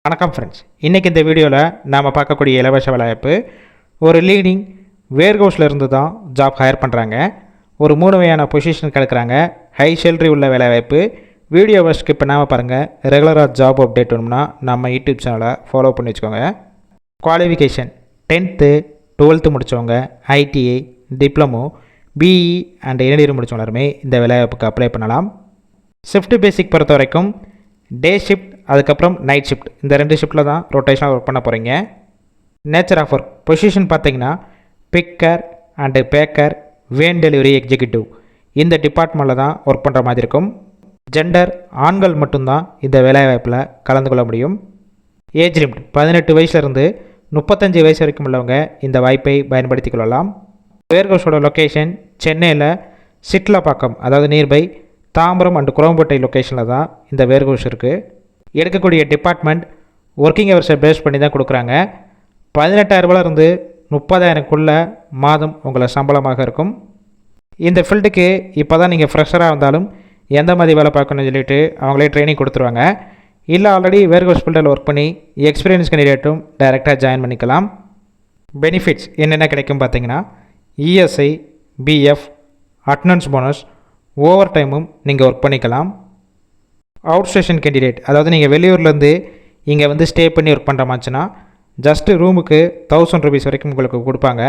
வணக்கம் ஃப்ரெண்ட்ஸ், இன்றைக்கி இந்த வீடியோவில் நாம் பார்க்கக்கூடிய இலவச வேலைவாய்ப்பு ஒரு லீடிங் வேர்ஹவுஸில் இருந்து தான் ஜாப் ஹையர் பண்ணுறாங்க. ஒரு 3 வகையான பொசிஷன் கிடைக்கிறாங்க. ஹை சேலரி உள்ள வேலைவாய்ப்பு. வீடியோவை ஸ்கிப் பண்ணாமல் பாருங்கள். ரெகுலராக ஜாப் அப்டேட் வேணும்னா நம்ம யூடியூப் சேனலை ஃபாலோ பண்ணி வச்சுக்கோங்க. குவாலிஃபிகேஷன் 10th 12th முடித்தவங்க, ITI, diploma, BE and engineering முடித்தவங்க எல்லாருமே இந்த வேலைவாய்ப்புக்கு அப்ளை பண்ணலாம். ஷிஃப்ட் பேசிக் பொறுத்த வரைக்கும் டே ஷிஃப்ட் அதுக்கப்புறம் நைட் ஷிஃப்ட், இந்த 2 ஷிஃப்ட்டில் தான் ரொட்டேஷனாக ஒர்க் பண்ண போகிறீங்க. நேச்சர் ஆஃப் ஒர்க் பொசிஷன் பார்த்தீங்கன்னா bigger and Baker, van delivery executive, இந்த டிபார்ட்மெண்ட்டில் தான் ஒர்க் பண்ணுற மாதிரி இருக்கும். ஜெண்டர் ஆண்கள் மட்டும்தான் இந்த வேலைவாய்ப்பில் கலந்து கொள்ள முடியும். ஏஜ் லிமிட் 18 வயசுலேருந்து 35 வயசு வரைக்கும் உள்ளவங்க இந்த வாய்ப்பை பயன்படுத்தி கொள்ளலாம். வேர்ஹவுஸோட லொக்கேஷன் சென்னையில் சிட்லப்பாக்கம், அதாவது நியர்பை தாம்பரம் அண்டு குளம்பேட்டை லொக்கேஷனில் தான் இந்த வேர்ஹவுஸ் இருக்குது. எடுக்கக்கூடிய டிபார்ட்மெண்ட் ஒர்க்கிங் ஹவர்ஸை பேஸ் பண்ணி தான் கொடுக்குறாங்க. 18,000 30,000க்குள்ளே மாதம் உங்களை சம்பளமாக இருக்கும். இந்த ஃபீல்டுக்கு இப்போ தான் நீங்கள் ஃப்ரெஷராக இருந்தாலும் எந்த மாதிரி வேலை பார்க்கணும்னு சொல்லிட்டு அவங்களே ட்ரைனிங் கொடுத்துருவாங்க. இல்லை ஆல்ரெடி வேர்ஹவுஸ் ஃபீல்டில் ஒர்க் பண்ணி எக்ஸ்பீரியன்ஸ் கேண்டிடேட்டும் டைரெக்டாக ஜாயின் பண்ணிக்கலாம். பெனிஃபிட்ஸ் என்னென்ன கிடைக்கும் பார்த்தீங்கன்னா ESI, PF, attendance bonus, over டைமும் நீங்கள் ஒர்க் பண்ணிக்கலாம். அவுட் ஸ்டேஷன் கேண்டிடேட், அதாவது நீங்கள் வெளியூர்லேருந்து இங்கே வந்து ஸ்டே பண்ணி ஒர்க் பண்ணுற மாதிரினா ஜஸ்ட்டு ரூமுக்கு 1000 rupees வரைக்கும் உங்களுக்கு கொடுப்பாங்க.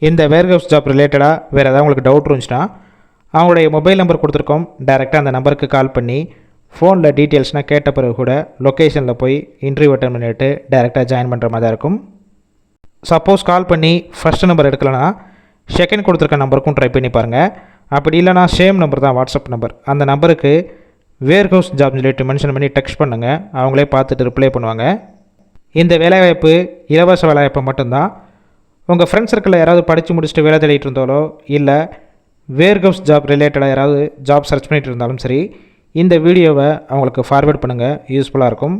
இந்த வேர்ஹவுஸ் ஜாப் ரிலேட்டடாக வேறு ஏதாவது உங்களுக்கு டவுட் இருந்துச்சுன்னா அவங்களுடைய மொபைல் நம்பர் கொடுத்துருக்கோம். டைரெக்டாக அந்த நம்பருக்கு கால் பண்ணி ஃபோனில் டீட்டெயில்ஸ்னால் கேட்ட பிறகு கூட லொக்கேஷனில் போய் இன்டர்வியூ அட்டன் பண்ணிவிட்டு டைரெக்டாக ஜாயின் பண்ணுற மாதிரி தான் இருக்கும். சப்போஸ் கால் பண்ணி ஃபஸ்ட்டு நம்பர் எடுக்கலைன்னா செகண்ட் கொடுத்துருக்க நம்பருக்கும் ட்ரை பண்ணி பாருங்கள். அப்படி இல்லைனா சேம் நம்பர் தான், வாட்ஸ்அப் நம்பர், அந்த நம்பருக்கு வேர்ஹவுஸ் ஜாப் ரிலேட்டட் மென்ஷன் பண்ணி டெக்ஸ்ட் பண்ணுங்கள். அவங்களே பார்த்துட்டு ரிப்ளை பண்ணுவாங்க. இந்த வேலைவாய்ப்பு இலவச வேலைவாய்ப்பு மட்டும்தான். உங்கள் ஃப்ரெண்ட்ஸ் சர்க்கிளில் யாராவது படித்து முடிச்சுட்டு வேலை தேடிட்டு இருந்தாலோ இல்லை வேர்ஹவுஸ் ஜாப் ரிலேட்டடாக யாராவது ஜாப் சர்ச் பண்ணிட்டு இருந்தாலும் சரி, இந்த வீடியோவை அவங்களுக்கு ஃபார்வேர்ட் பண்ணுங்கள். யூஸ்ஃபுல்லாக இருக்கும்.